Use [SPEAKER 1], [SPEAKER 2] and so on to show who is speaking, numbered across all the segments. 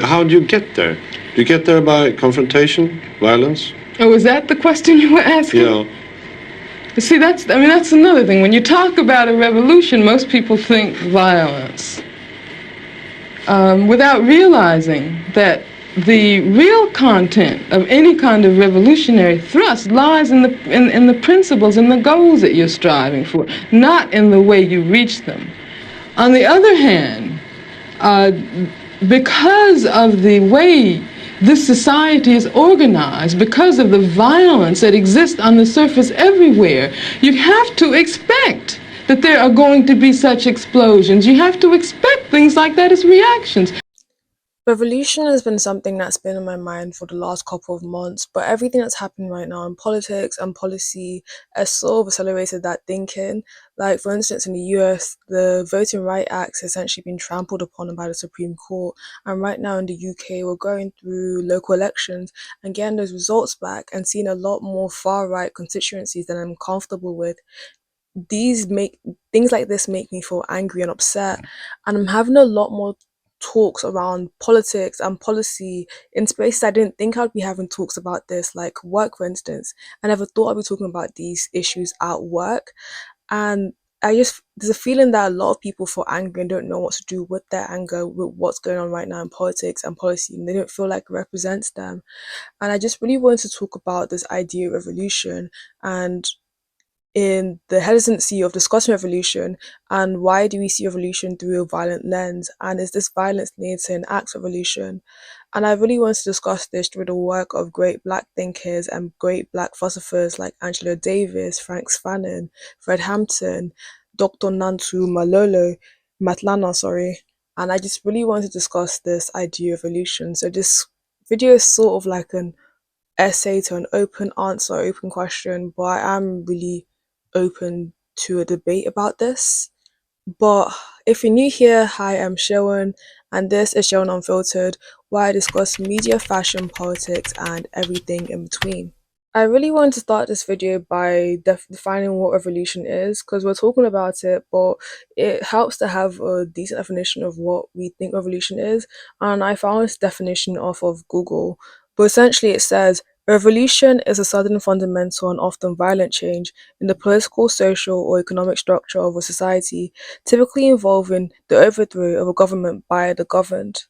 [SPEAKER 1] How do you get there? Do you get there by confrontation, violence?
[SPEAKER 2] Oh, is that the question you were asking?
[SPEAKER 1] Yeah.
[SPEAKER 2] See, that's another thing. When you talk about a revolution, most people think violence, without realizing that the real content of any kind of revolutionary thrust lies in the principles and the goals that you're striving for, not in the way you reach them. On the other hand, because of the way this society is organized, because of the violence that exists on the surface everywhere, you have to expect that there are going to be such explosions. You have to expect things like that as reactions.
[SPEAKER 3] Revolution has been something that's been in my mind for the last couple of months, but everything that's happening right now in politics and policy has sort of accelerated that thinking. Like, for instance, in the US, the Voting Rights Act has essentially been trampled upon by the Supreme Court. And right now in the UK, we're going through local elections and getting those results back and seeing a lot more far right constituencies than I'm comfortable with. Things like this make me feel angry and upset, and I'm having a lot more talks around politics and policy in spaces I didn't think I'd be having talks about this, like work, for instance. I never thought I'd be talking about these issues at work. And there's a feeling that a lot of people feel angry and don't know what to do with their anger, with what's going on right now in politics and policy, and they don't feel like it represents them. And I just really wanted to talk about this idea of revolution, and in the hesitancy of discussing revolution, and why do we see revolution through a violent lens, and is this violence needed to enact revolution? And I really want to discuss this through the work of great black thinkers and great black philosophers like Angela Davis, Frantz Fanon, Fred Hampton, Dr. Nantu Matlana, sorry. And I just really want to discuss this idea of revolution. So this video is sort of like an essay to an open answer, open question, but I am really open to a debate about this. But if you're new here, hi, I'm Sharon, and this is Sharon Unfiltered, where I discuss media, fashion, politics, and everything in between. I really want to start this video by defining what revolution is, because we're talking about it, but it helps to have a decent definition of what we think revolution is. And I found this definition off of Google, but essentially it says a revolution is a sudden, fundamental, and often violent change in the political, social, or economic structure of a society, typically involving the overthrow of a government by the governed.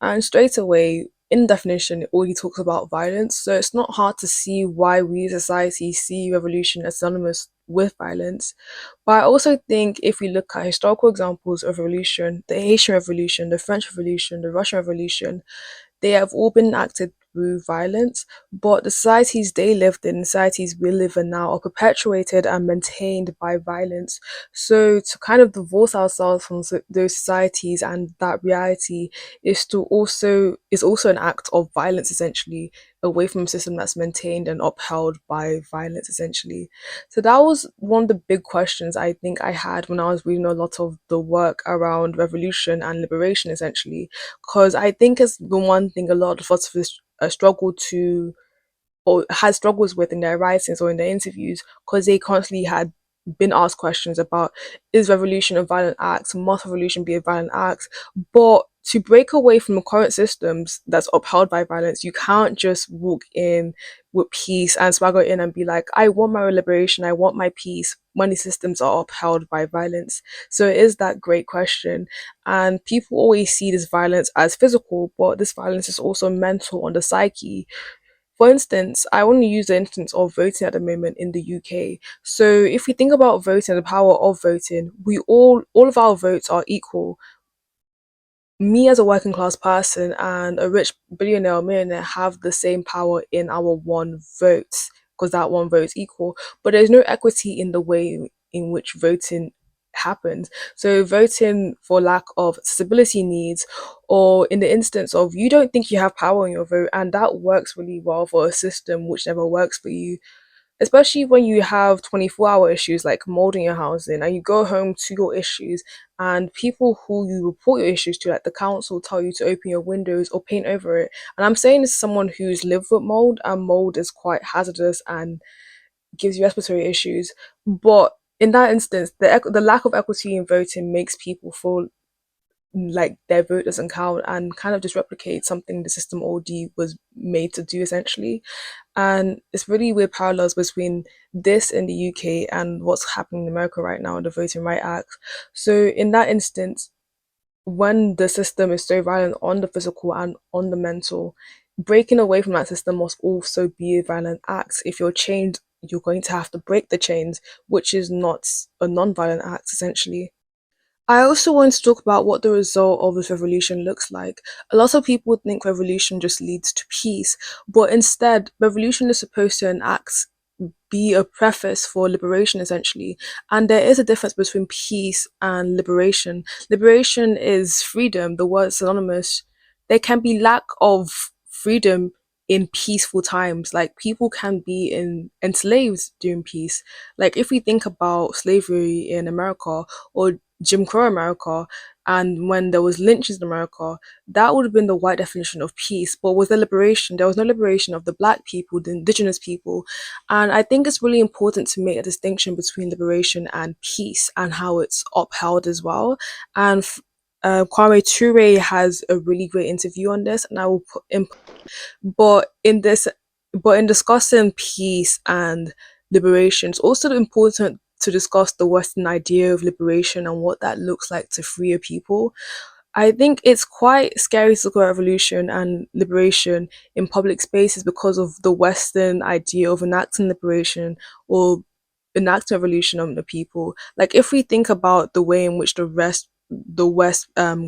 [SPEAKER 3] And straight away, in definition, it already talks about violence, so it's not hard to see why we as a society see revolution as synonymous with violence. But I also think if we look at historical examples of revolution, the Haitian Revolution, the French Revolution, the Russian Revolution, they have all been enacted through violence, but the societies they lived in, societies we live in now, are perpetuated and maintained by violence. So to kind of divorce ourselves from those societies and that reality is also an act of violence, essentially, away from a system that's maintained and upheld by violence, essentially. So that was one of the big questions I think I had when I was reading a lot of the work around revolution and liberation, essentially, because I think it's the one thing a lot of philosophers struggle to, or had struggles with in their writings or in their interviews, because they constantly had been asked questions about, is revolution a violent act? Must revolution be a violent act? But to break away from the current systems that's upheld by violence, you can't just walk in with peace and swagger in and be like, I want my liberation, I want my peace, when the systems are upheld by violence. So it is that great question. And people always see this violence as physical, but this violence is also mental on the psyche. For instance, I want to use the instance of voting at the moment in the UK. So if we think about voting, the power of voting, all of our votes are equal. Me as a working class person and a rich billionaire or millionaire have the same power in our one vote, because that one vote is equal. But there's no equity in the way in which voting happens. So voting for lack of stability needs, or in the instance of you don't think you have power in your vote, and that works really well for a system which never works for you, especially when you have 24-hour issues like mold in your housing, and you go home to your issues, and people who you report your issues to, like the council, tell you to open your windows or paint over it. And I'm saying this as someone who's lived with mold, and mold is quite hazardous and gives you respiratory issues. But in that instance, the lack of equity in voting makes people feel like their vote doesn't count, and kind of just replicate something the system already was made to do essentially. And it's really weird parallels between this in the UK and what's happening in America right now in the Voting Rights Act. So in that instance, when the system is so violent on the physical and on the mental, breaking away from that system must also be a violent act. If you're chained, you're going to have to break the chains, which is not a non-violent act essentially. I also want to talk about what the result of this revolution looks like. A lot of people think revolution just leads to peace, but instead, revolution is supposed to enact be a preface for liberation essentially. And there is a difference between peace and liberation. Liberation is freedom, the word synonymous. There can be lack of freedom in peaceful times. Like people can be enslaved during peace. Like if we think about slavery in America or Jim Crow America, and when there was lynchings in America, that would have been the white definition of peace. But with the liberation, there was no liberation of the black people, the indigenous people. And I think it's really important to make a distinction between liberation and peace and how it's upheld as well. And Kwame Ture has a really great interview on this, and I will put in. But in this, but in discussing peace and liberation, it's also important to discuss the Western idea of liberation and what that looks like to free a people. I think it's quite scary to look at revolution and liberation in public spaces because of the Western idea of enacting liberation or enacting revolution on the people. Like if we think about the way in which the West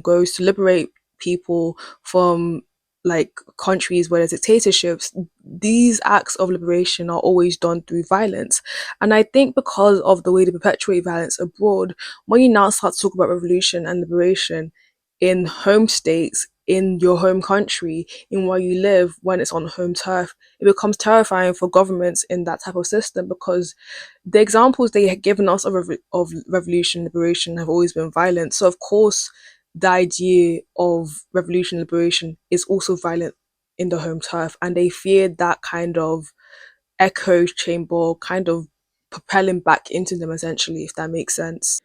[SPEAKER 3] goes to liberate people from like countries where there's dictatorships, these acts of liberation are always done through violence. And I think because of the way they perpetuate violence abroad, when you now start to talk about revolution and liberation in home states, in your home country, in where you live, when it's on home turf, it becomes terrifying for governments in that type of system because the examples they have given us of, of revolution liberation have always been violent. So of course, the idea of revolution liberation is also violent in the home turf, and they fear that kind of echo chamber kind of propelling back into them essentially, if that makes sense.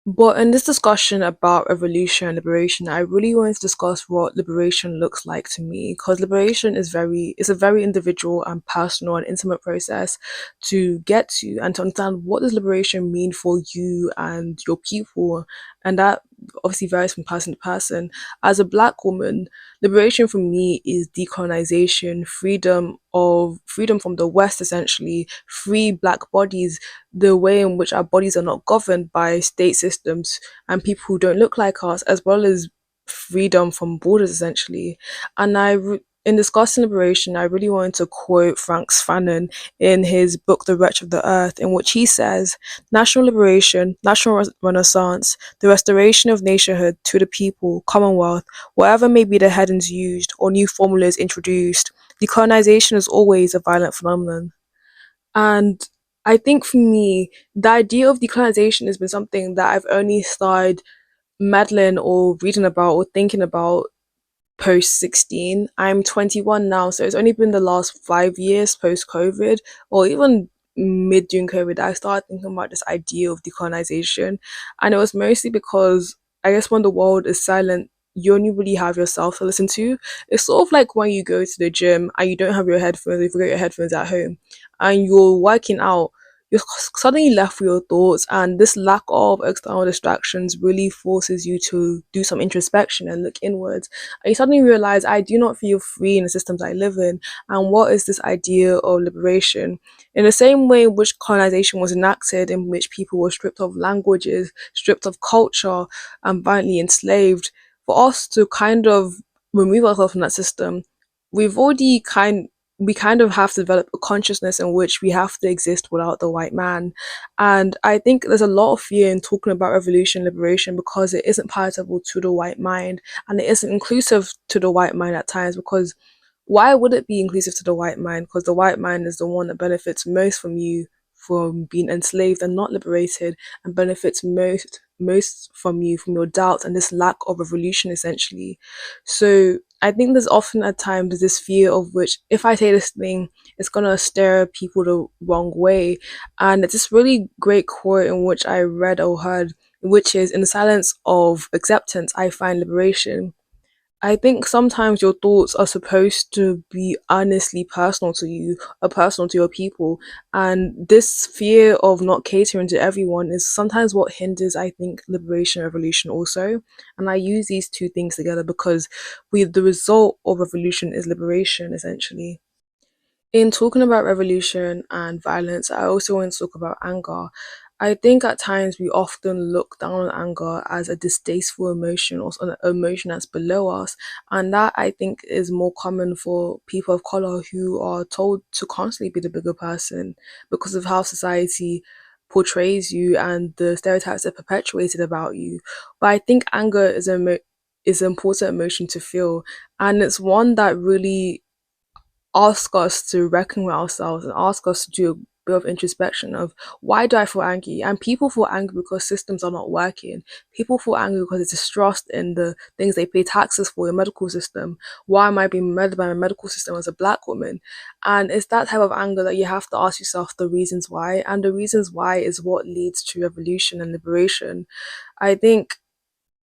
[SPEAKER 3] But in this discussion about evolution and liberation, I really want to discuss what liberation looks like to me, because liberation is a very individual and personal and intimate process to get to and to understand what does liberation mean for you and your people. And that obviously varies from person to person. As a black woman, liberation for me is decolonization, freedom from the West essentially, free black bodies, the way in which our bodies are not governed by state systems and people who don't look like us, as well as freedom from borders essentially. And in discussing liberation, I really wanted to quote Frantz Fanon in his book The Wretch of the Earth, in which he says, national liberation, renaissance, the restoration of nationhood to the people, commonwealth, whatever may be the headings used or new formulas introduced, decolonization is always a violent phenomenon. And I think for me, the idea of decolonization has been something that I've only started meddling or reading about or thinking about post 16. I'm 21 now, so it's only been the last 5 years post COVID, or even mid during COVID, that I started thinking about this idea of decolonization. And it was mostly because I guess when the world is silent, you only really have yourself to listen to. It's sort of like when you go to the gym and you don't have your headphones, you forget your headphones at home, and you're working out, you're suddenly left with your thoughts, and this lack of external distractions really forces you to do some introspection and look inwards. And you suddenly realize, I do not feel free in the systems I live in. And what is this idea of liberation? In the same way in which colonization was enacted, in which people were stripped of languages, stripped of culture, and violently enslaved, for us to kind of remove ourselves from that system, we've already we kind of have to develop a consciousness in which we have to exist without the white man. And I think there's a lot of fear in talking about revolution, liberation, because it isn't palatable to the white mind and it isn't inclusive to the white mind at times. Because why would it be inclusive to the white mind? Because the white mind is the one that benefits most from you from being enslaved and not liberated, and benefits most from you from your doubt and this lack of revolution essentially. So I think there's often at times this fear of which, if I say this thing, it's gonna stare people the wrong way. And it's this really great quote in which I read or heard which is in the silence of acceptance, I find liberation. I think sometimes your thoughts are supposed to be honestly personal to you, or personal to your people. And this fear of not catering to everyone is sometimes what hinders, I think, liberation and revolution also. And I use these two things together because the result of revolution is liberation, essentially. In talking about revolution and violence, I also want to talk about anger. I think at times we often look down on anger as a distasteful emotion or an emotion that's below us. And that I think is more common for people of color who are told to constantly be the bigger person because of how society portrays you and the stereotypes that are perpetuated about you. But I think anger is an important emotion to feel. And it's one that really ask us to reckon with ourselves and ask us to do a bit of introspection of why do I feel angry? And people feel angry because systems are not working. People feel angry because there's distrust in the things they pay taxes for, the medical system. Why am I being murdered by my medical system as a black woman? And it's that type of anger that you have to ask yourself the reasons why. And the reasons why is what leads to revolution and liberation. I think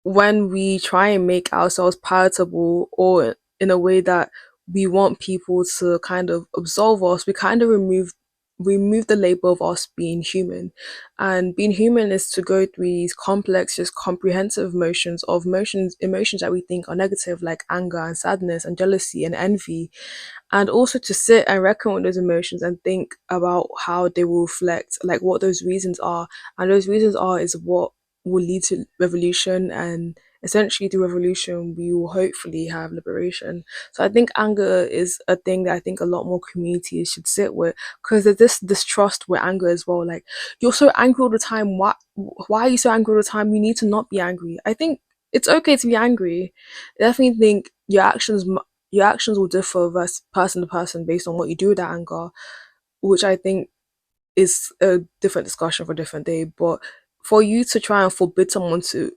[SPEAKER 3] when we try and make ourselves palatable or in a way that we want people to kind of absolve us, we kind of remove the label of us being human. And being human is to go through these complex, just comprehensive emotions that we think are negative, like anger and sadness and jealousy and envy, and also to sit and reckon with those emotions and think about how they will reflect, like what those reasons are. And those reasons are is what will lead to revolution, and essentially through revolution we will hopefully have liberation. So I think anger is a thing that I think a lot more communities should sit with, because there's this distrust with anger as well. Like, you're so angry all the time, why are you so angry all the time? You need to not be angry. I think it's okay to be angry. I definitely think your actions will differ person to person based on what you do with that anger, which I think is a different discussion for a different day. But for you to try and forbid someone to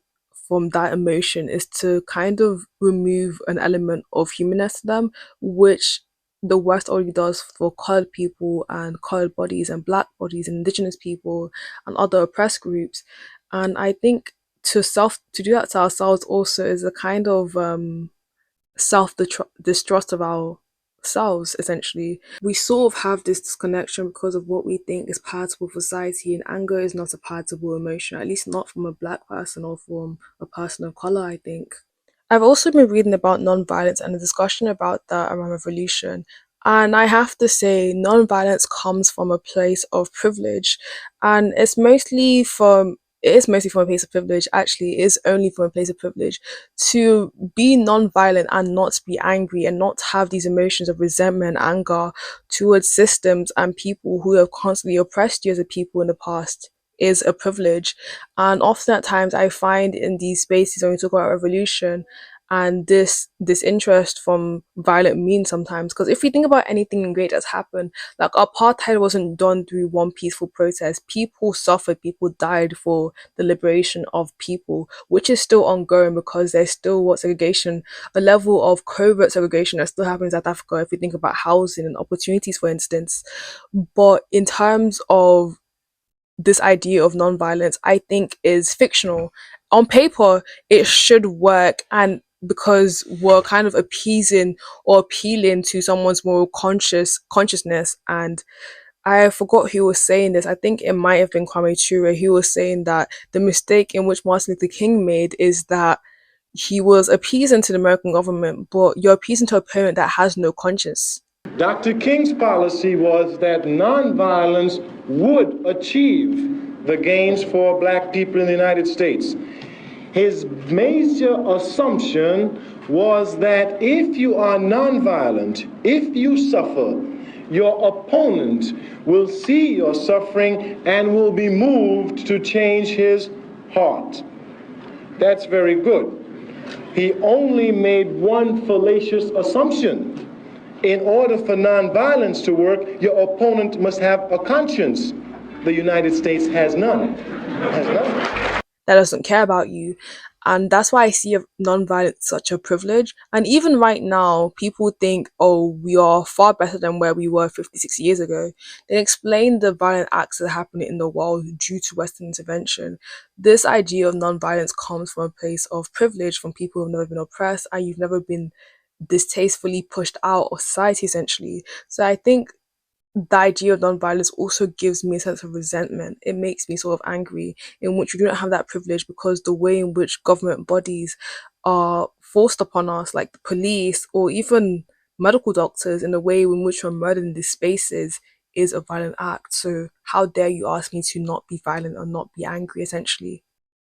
[SPEAKER 3] from that emotion is to kind of remove an element of humanness to them, which the West already does for colored people and colored bodies and black bodies and indigenous people and other oppressed groups. And I think to do that to ourselves also is a kind of self distrust of ourselves, essentially. We sort of have this disconnection because of what we think is palatable for society, and anger is not a palatable emotion, at least not from a black person or from a person of color, I think. I've also been reading about nonviolence and the discussion about that around revolution. And I have to say, nonviolence comes from a place of privilege. And it is mostly from a place of privilege, actually, it is only from a place of privilege. To be nonviolent and not be angry and not have these emotions of resentment and anger towards systems and people who have constantly oppressed you as a people in the past is a privilege. And often at times I find in these spaces when we talk about revolution and this interest from violent means sometimes, because if we think about anything great that's happened, like apartheid wasn't done through one peaceful protest. People suffered, people died for the liberation of people, which is still ongoing because there's still what segregation, a level of covert segregation that still happens in South Africa if we think about housing and opportunities, for instance. But in terms of this idea of nonviolence, I think is fictional. On paper, it should work, and because we're kind of appeasing or appealing to someone's moral consciousness. And I forgot who was saying this. I think it might have been Kwame Ture. He was saying that the mistake in which Martin Luther King made is that he was appeasing to the American government, but you're appeasing to a parent that has no conscience.
[SPEAKER 4] Dr. King's policy was that nonviolence would achieve the gains for black people in the United States. His major assumption was that if you are nonviolent, if you suffer, your opponent will see your suffering and will be moved to change his heart. That's very good. He only made one fallacious assumption. In order for nonviolence to work, your opponent must have a conscience. The United States has none. Has none.
[SPEAKER 3] That doesn't care about you. And that's why I see nonviolence such a privilege. And even right now, people think, oh, we are far better than where we were 50, 60 years ago. They explain the violent acts that are happening in the world due to Western intervention. This idea of nonviolence comes from a place of privilege, from people who've never been oppressed and you've never been distastefully pushed out of society, essentially. So I think the idea of nonviolence also gives me a sense of resentment. It makes me sort of angry, in which we don't have that privilege because the way in which government bodies are forced upon us, like the police or even medical doctors, in the way in which we're murdered in these spaces is a violent act. So how dare you ask me to not be violent or not be angry, essentially?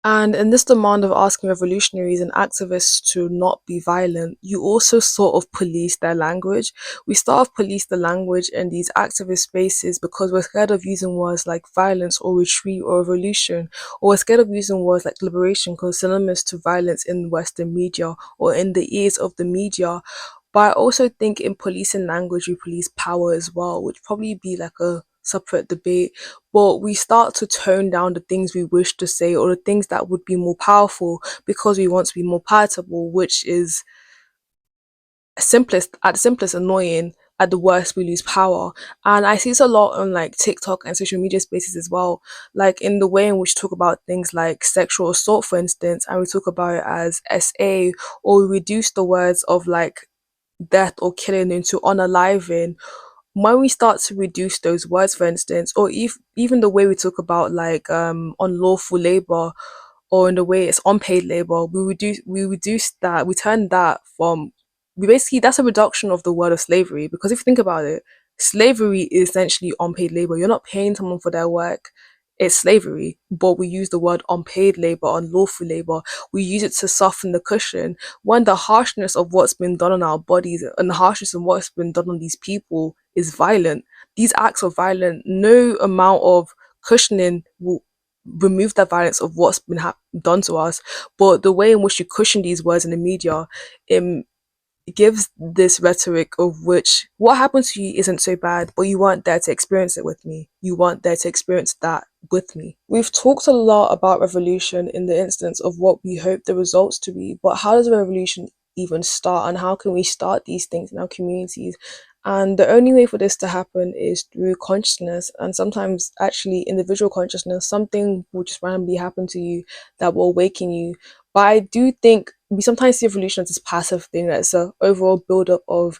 [SPEAKER 3] And in this demand of asking revolutionaries and activists to not be violent, you also sort of police their language. We sort of police the language in these activist spaces because we're scared of using words like violence or retreat or revolution, or we're scared of using words like liberation because synonymous to violence in Western media or in the ears of the media. But I also think in policing language, we police power as well, which probably be like a separate debate. But we start to tone down the things we wish to say or the things that would be more powerful because we want to be more palatable, which is at the simplest annoying, at the worst we lose power. And I see this a lot on like TikTok and social media spaces as well, like in the way in which we talk about things like sexual assault, for instance, and we talk about it as SA, or we reduce the words of like death or killing into unaliving. When we start to reduce those words, for instance, or even the way we talk about like unlawful labor, or in the way it's unpaid labor, we reduce that, we turn that from, we basically, that's a reduction of the word of slavery. Because if you think about it, slavery is essentially unpaid labor. You're not paying someone for their work. It's slavery, but we use the word unpaid labor, unlawful labor. We use it to soften the cushion when the harshness of what's been done on our bodies and the harshness of what's been done on these people is violent. These acts are violent. No amount of cushioning will remove the violence of what's been done to us. But the way in which you cushion these words in the media, it gives this rhetoric of which what happened to you isn't so bad, but you weren't there to experience it with me. You weren't there to experience that with me. We've talked a lot about revolution in the instance of what we hope the results to be, but how does a revolution even start, and how can we start these things in our communities? And the only way for this to happen is through consciousness, and sometimes actually individual consciousness. Something will just randomly happen to you that will awaken you. But I do think we sometimes see evolution as this passive thing, that's a overall build-up of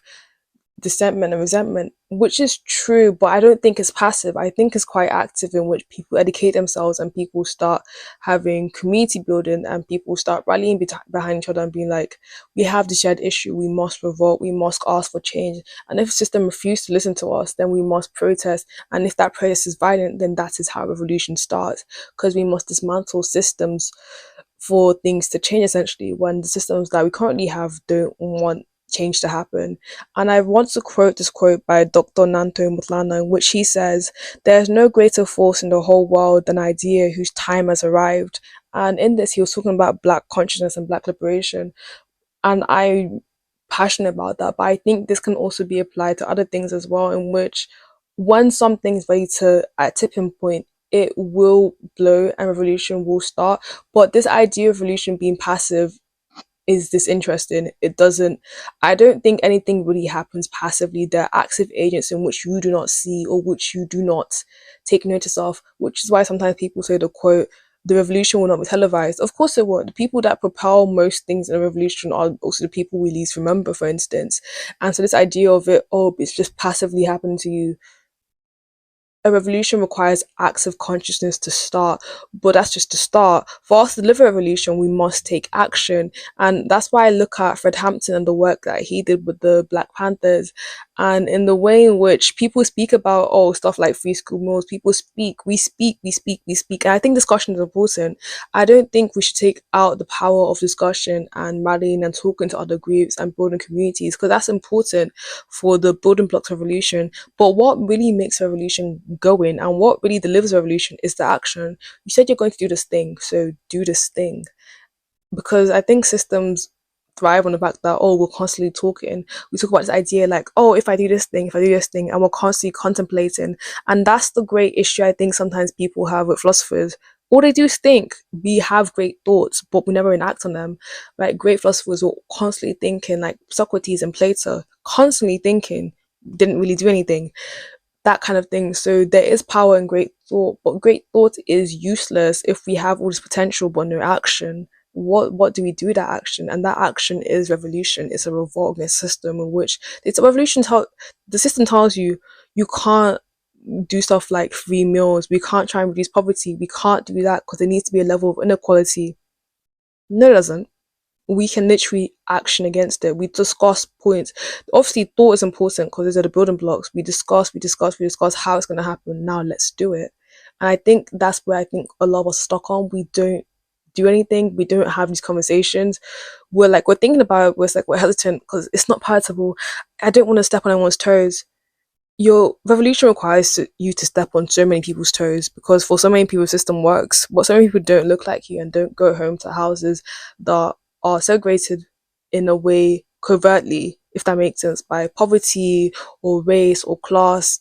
[SPEAKER 3] dissentment and resentment, which is true, but I don't think it's passive. I think it's quite active, in which people educate themselves and people start having community building and people start rallying behind each other and being like, we have the shared issue, we must revolt, we must ask for change. And if the system refuses to listen to us, then we must protest. And if that protest is violent, then that is how revolution starts, because we must dismantle systems for things to change, essentially, when the systems that we currently have don't want change to happen. And I want to quote this quote by Dr. Nanto Mutlana, in which he says, "There is no greater force in the whole world than idea whose time has arrived." And in this, he was talking about Black consciousness and Black liberation. And I'm passionate about that, but I think this can also be applied to other things as well, in which when something's ready to at a tipping point, it will blow and revolution will start. But this idea of revolution being passive is disinteresting. It doesn't, I don't think anything really happens passively. There are active agents in which you do not see or which you do not take notice of, which is why sometimes people say the quote, the revolution will not be televised. Of course it won't. The people that propel most things in a revolution are also the people we least remember, for instance. And so this idea of it, oh, it's just passively happening to you, a revolution requires acts of consciousness to start, but that's just the start. For us to deliver a revolution, we must take action. And that's why I look at Fred Hampton and the work that he did with the Black Panthers, and in the way in which people speak about, oh, stuff like free school meals, people speak, we speak, we speak, we speak. And I think discussion is important. I don't think we should take out the power of discussion and rallying and talking to other groups and building communities, because that's important for the building blocks of revolution. But what really makes a revolution going and what really delivers a revolution is the action. You said you're going to do this thing, so do this thing. Because I think systems thrive on the fact that, oh, we're constantly talking. We talk about this idea like, oh, if I do this thing, if I do this thing, and we're constantly contemplating. And that's the great issue I think sometimes people have with philosophers. all they do is think. We have great thoughts, but we never enact on them. Like great philosophers were constantly thinking, like Socrates and Plato, constantly thinking, didn't really do anything, that kind of thing. So there is power in great thought, but great thought is useless if we have all this potential but no action. What do we do with that action? And that action is revolution. It's a revolt against a system in which it's a revolution. The system tells you you can't do stuff like free meals. We can't try and reduce poverty. We can't do that because there needs to be a level of inequality. No, it doesn't. We can literally action against it. We discuss points. Obviously, thought is important because these are the building blocks. We discuss how it's going to happen. Now let's do it. And I think that's where I think a lot of us are stuck on. We don't do anything. We don't have these conversations. We're thinking about it. We're hesitant because it's not palatable. I don't want to step on anyone's toes. Your revolution requires you to step on so many people's toes, because for so many people the system works, but so many people don't look like you and don't go home to houses that are segregated in a way covertly, if that makes sense, by poverty or race or class,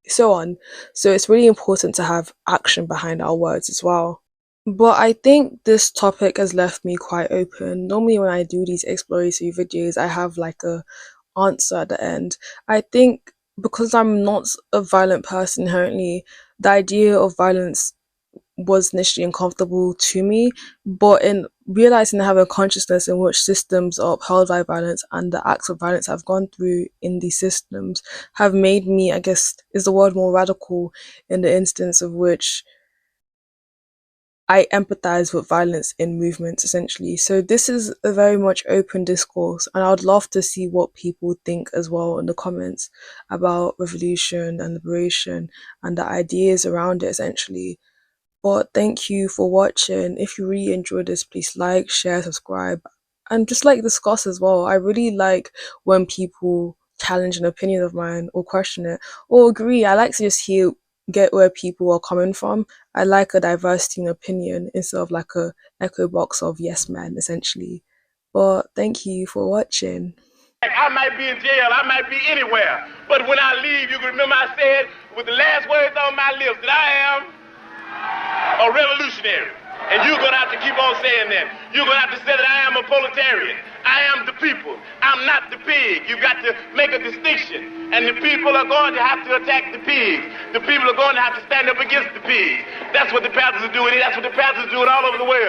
[SPEAKER 3] so on. So it's really important to have action behind our words as well. But I think this topic has left me quite open. Normally when I do these exploratory videos, I have like a answer at the end. I think because I'm not a violent person inherently, the idea of violence was initially uncomfortable to me, but in realizing I have a consciousness in which systems are upheld by violence and the acts of violence I've gone through in these systems have made me, I guess, is the word more radical, in the instance of which I empathize with violence in movements, essentially. So this is a very much open discourse, and I would love to see what people think as well in the comments about revolution and liberation and the ideas around it, essentially. But thank you for watching. If you really enjoyed this, please like, share, subscribe, and just discuss as well. I really like when people challenge an opinion of mine or question it or agree. I like to just get where people are coming from. I like a diversity in opinion instead of like a echo box of yes men, essentially. But thank you for watching.
[SPEAKER 4] I might be in jail, I might be anywhere, but when I leave, you can remember I said with the last words on my lips that I am a revolutionary. And you're going to have to keep on saying that. You're going to have to say that I am a proletarian. I am the people. I'm not the pig. You've got to make a distinction. And the people are going to have to attack the pigs. The people are going to have to stand up against the pigs. That's what the Panthers are doing. That's what the Panthers are doing all over the world.